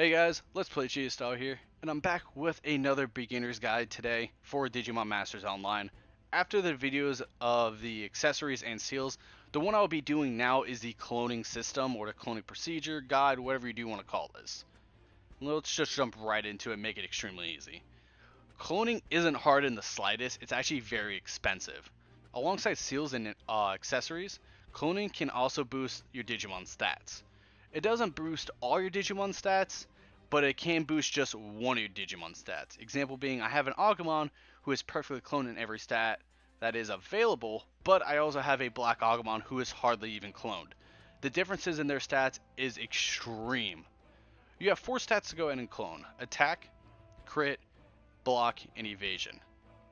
Hey guys, Let's Play Style here, and I'm back with another beginner's guide today for Digimon Masters Online. After the videos of the accessories and seals, the one I'll be doing now is the cloning system or the cloning procedure guide, whatever you do want to call this. Let's just jump right into it and make it extremely easy. Cloning isn't hard in the slightest, it's actually very expensive. Alongside seals and accessories, cloning can also boost your Digimon stats. It doesn't boost all your Digimon stats, but it can boost just one of your Digimon stats. Example being, I have an Agumon who is perfectly cloned in every stat that is available, but I also have a Black Agumon who is hardly even cloned. The differences in their stats is extreme. You have 4 stats to go ahead and clone: attack, crit, block, and evasion.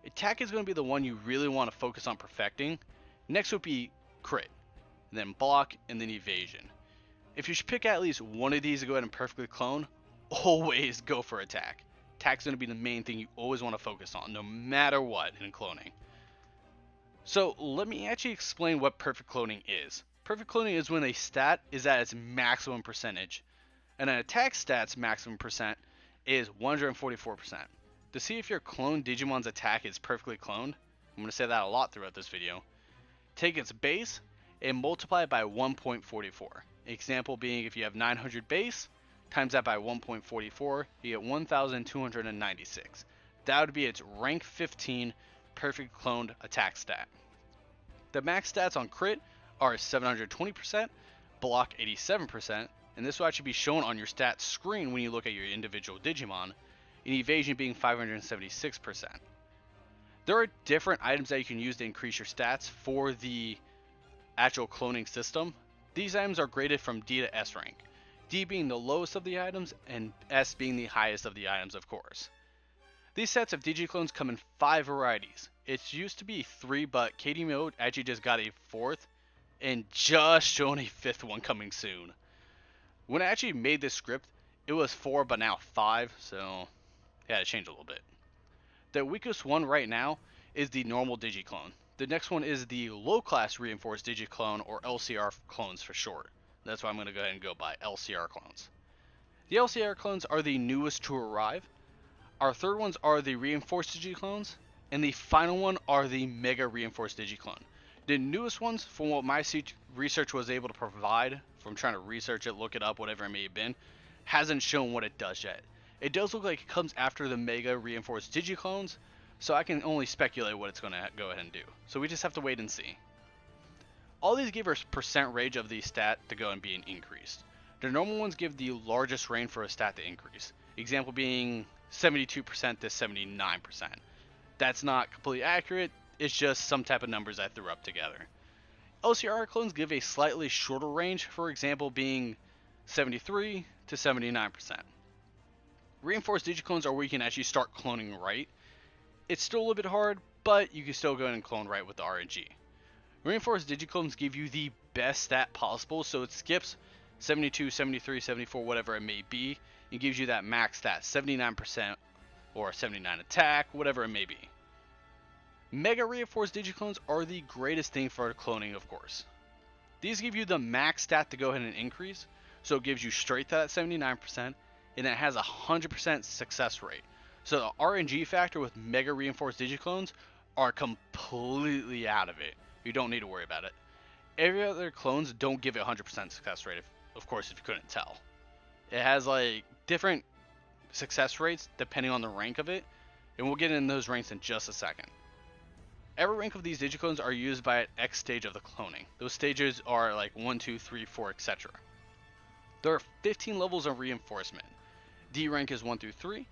Attack is going to be the one you really want to focus on perfecting. Next would be crit, then block, and then evasion. If you should pick at least one of these to go ahead and perfectly clone, always go for attack. Attack's going to be the main thing you always want to focus on, no matter what in cloning. So let me actually explain what perfect cloning is. Perfect cloning is when a stat is at its maximum percentage, and an attack stat's maximum percent is 144%. To see if your cloned Digimon's attack is perfectly cloned, I'm going to say that a lot throughout this video, take its base and multiply it by 1.44. Example being, if you have 900 base, times that by 1.44, you get 1,296. That would be its rank 15 perfect cloned attack stat. The max stats on crit are 720%, block 87%, and this will actually be shown on your stats screen when you look at your individual Digimon, and evasion being 576%. There are different items that you can use to increase your stats for the actual cloning system. These items are graded from D to S rank, D being the lowest of the items and S being the highest of the items, of course. These sets of Digiclones come in 5 varieties. It used to be 3, but KDMO actually just got a 4th and just shown a 5th one coming soon. When I actually made this script, it was 4 but now 5, so it had to change a little bit. The weakest one right now is the normal Digiclone. The next one is the low class reinforced Digiclone, or LCR clones for short. That's why I'm going to go ahead and go by LCR clones. The LCR clones are the newest to arrive. Our third ones are the reinforced Digiclones, and the final one are the mega reinforced Digiclone. The newest ones, from what my research was able to provide, from trying to research it, look it up, whatever it may have been, hasn't shown what it does yet. It does look like it comes after the mega reinforced Digiclones, so I can only speculate what it's going to go ahead and do. So we just have to wait and see. All these give a percent range of the stat to go and be increased. The normal ones give the largest range for a stat to increase. Example being 72% to 79%. That's not completely accurate, it's just some type of numbers I threw up together. LCR clones give a slightly shorter range, for example being 73 to 79%. Reinforced Digiclones are where you can actually start cloning right. It's still a little bit hard, but you can still go and clone right with the RNG. Reinforced Digiclones give you the best stat possible, so it skips 72, 73, 74, whatever it may be, and gives you that max stat, 79% or 79 attack, whatever it may be. Mega Reinforced Digiclones are the greatest thing for cloning, of course. These give you the max stat to go ahead and increase, so it gives you straight to that 79%, and it has a 100% success rate. So the RNG factor with Mega Reinforced Digiclones are completely out of it. You don't need to worry about it. Every other clones don't give it 100% success rate, of course, if you couldn't tell. It has like different success rates depending on the rank of it, and we'll get into those ranks in just a second. Every rank of these Digiclones are used by an X stage of the cloning. Those stages are like 1, 2, 3, 4, etc. There are 15 levels of reinforcement. D rank is 1 through 3.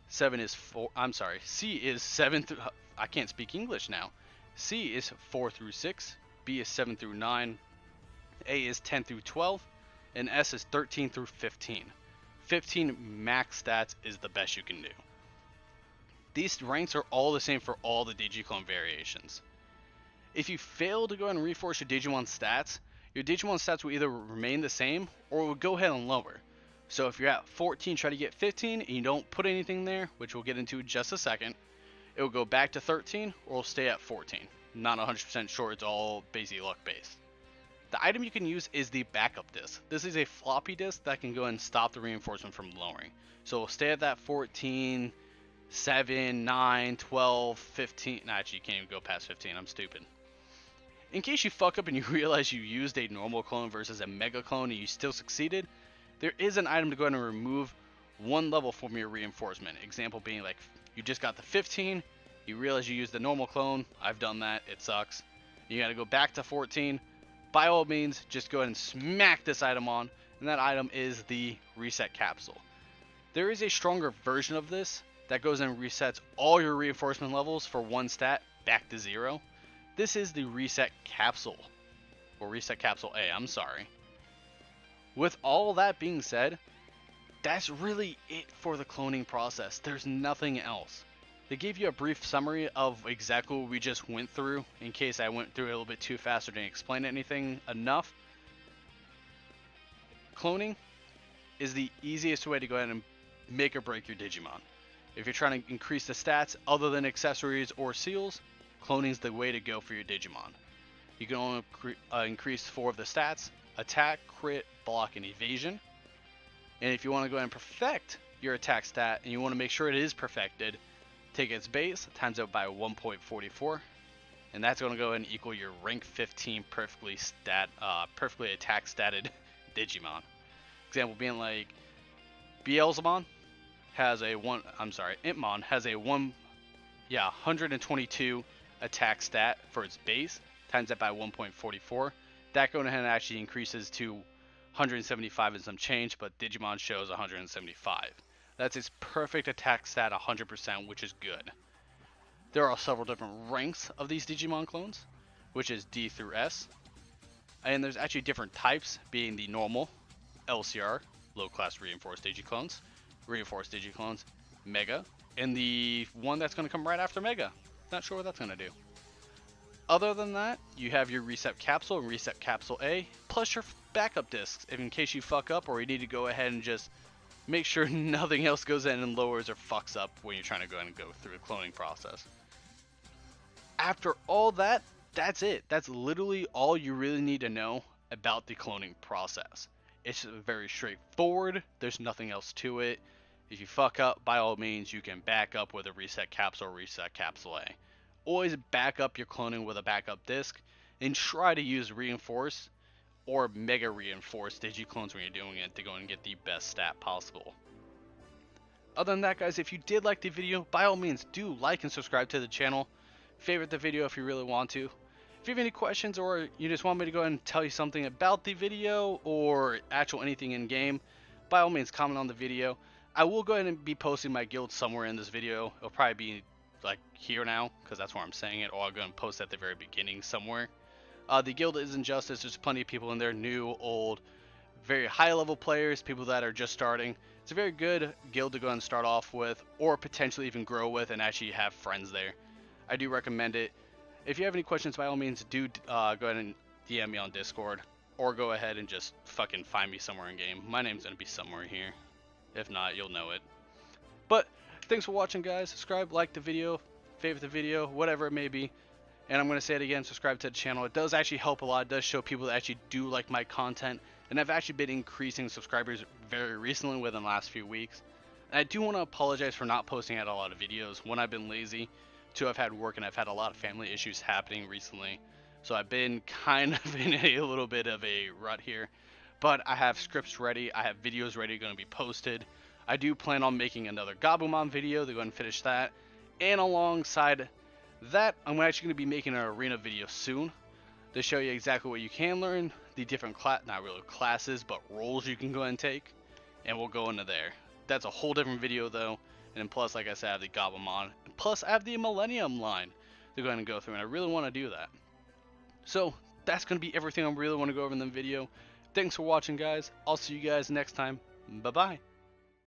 7 is 4. I'm sorry. C is 7 through. I can't speak English now. C is 4 through 6. B is 7 through 9. A is 10 through 12. And S is 13 through 15. 15 max stats is the best you can do. These ranks are all the same for all the Digiclone variations. If you fail to go and reinforce your Digimon stats, your Digimon stats will either remain the same or will go ahead and lower. So if you're at 14, try to get 15, and you don't put anything there, which we'll get into in just a second, it will go back to 13 or will stay at 14. Not 100% sure, it's all basically luck based. The item you can use is the backup disc. This is a floppy disk that can go and stop the reinforcement from lowering. So stay at that 14, 7, 9, 12, 15. Nah, actually, you can't even go past 15. I'm stupid. In case you fuck up and you realize you used a normal clone versus a mega clone and you still succeeded, there is an item to go ahead and remove one level from your reinforcement. Example being like you just got the 15, you realize you used the normal clone. I've done that. It sucks. You got to go back to 14. By all means, just go ahead and smack this item on, and that item is the reset capsule. There is a stronger version of this that goes and resets all your reinforcement levels for one stat back to 0. This is the reset capsule, or reset capsule A, I'm sorry. With all that being said, that's really it for the cloning process. There's nothing else. They gave you a brief summary of exactly what we just went through, in case I went through it a little bit too fast or didn't explain anything enough. Cloning is the easiest way to go ahead and make or break your Digimon. If you're trying to increase the stats other than accessories or seals, cloning is the way to go for your Digimon. You can only increase 4 of the stats: attack, crit, block, and evasion. And if you want to go ahead and perfect your attack stat and you want to make sure it is perfected, take its base, times it by 1.44, and that's going to go ahead and equal your rank 15 perfectly attack statted Digimon. Example being like Beelzemon has a Intmon has a 122 attack stat for its base, times that by 1.44. That going ahead and actually increases to 175 and some change, but Digimon shows 175. That's its perfect attack stat 100%, which is good. There are several different ranks of these Digimon clones, which is D through S. And there's actually different types, being the normal, LCR, low class reinforced Digiclones, Mega, and the one that's going to come right after Mega. Not sure what that's going to do. Other than that, you have your reset capsule and reset capsule A, plus your backup discs, if in case you fuck up or you need to go ahead and just make sure nothing else goes in and lowers or fucks up when you're trying to go in and go through the cloning process. After all that, that's it. That's literally all you really need to know about the cloning process. It's very straightforward. There's nothing else to it. If you fuck up, by all means, you can back up with a reset capsule or reset capsule A. Always back up your cloning with a backup disc, and try to use reinforced or mega reinforced Digiclones when you're doing it to go and get the best stat possible. Other than that, guys, if you did like the video, by all means do like and subscribe to the channel. Favorite the video if you really want to. If you have any questions or you just want me to go ahead and tell you something about the video or actual anything in game, by all means comment on the video. I will go ahead and be posting my guild somewhere in this video. It'll probably be like here now, because that's where I'm saying it, or I'll go and post at the very beginning somewhere. The guild is Injustice. There's plenty of people in there, new, old, very high level players, people that are just starting. It's a very good guild to go and start off with, or potentially even grow with and actually have friends there. I do recommend it. If you have any questions, by all means do go ahead and DM me on Discord, or go ahead and just fucking find me somewhere in game. My name's gonna be somewhere here. If not, you'll know it. But thanks for watching, guys. Subscribe, like the video, favorite the video, whatever it may be. And I'm going to say it again, subscribe to the channel. It does actually help a lot. It does show people that actually do like my content. And I've actually been increasing subscribers very recently within the last few weeks. And I do want to apologize for not posting out a lot of videos. One, I've been lazy. Two, I've had work and I've had a lot of family issues happening recently. So I've been kind of in a little bit of a rut here. But I have scripts ready. I have videos ready going to be posted. I do plan on making another Gabumon video to go and finish that. And alongside that, I'm actually going to be making an arena video soon to show you exactly what you can learn, the different not really classes, but roles you can go and take, and we'll go into there. That's a whole different video though. And then plus, like I said, I have the Gabumon, plus I have the Millennium line to go ahead and go through, and I really want to do that. So that's going to be everything I really want to go over in the video. Thanks for watching, guys. I'll see you guys next time. Bye bye.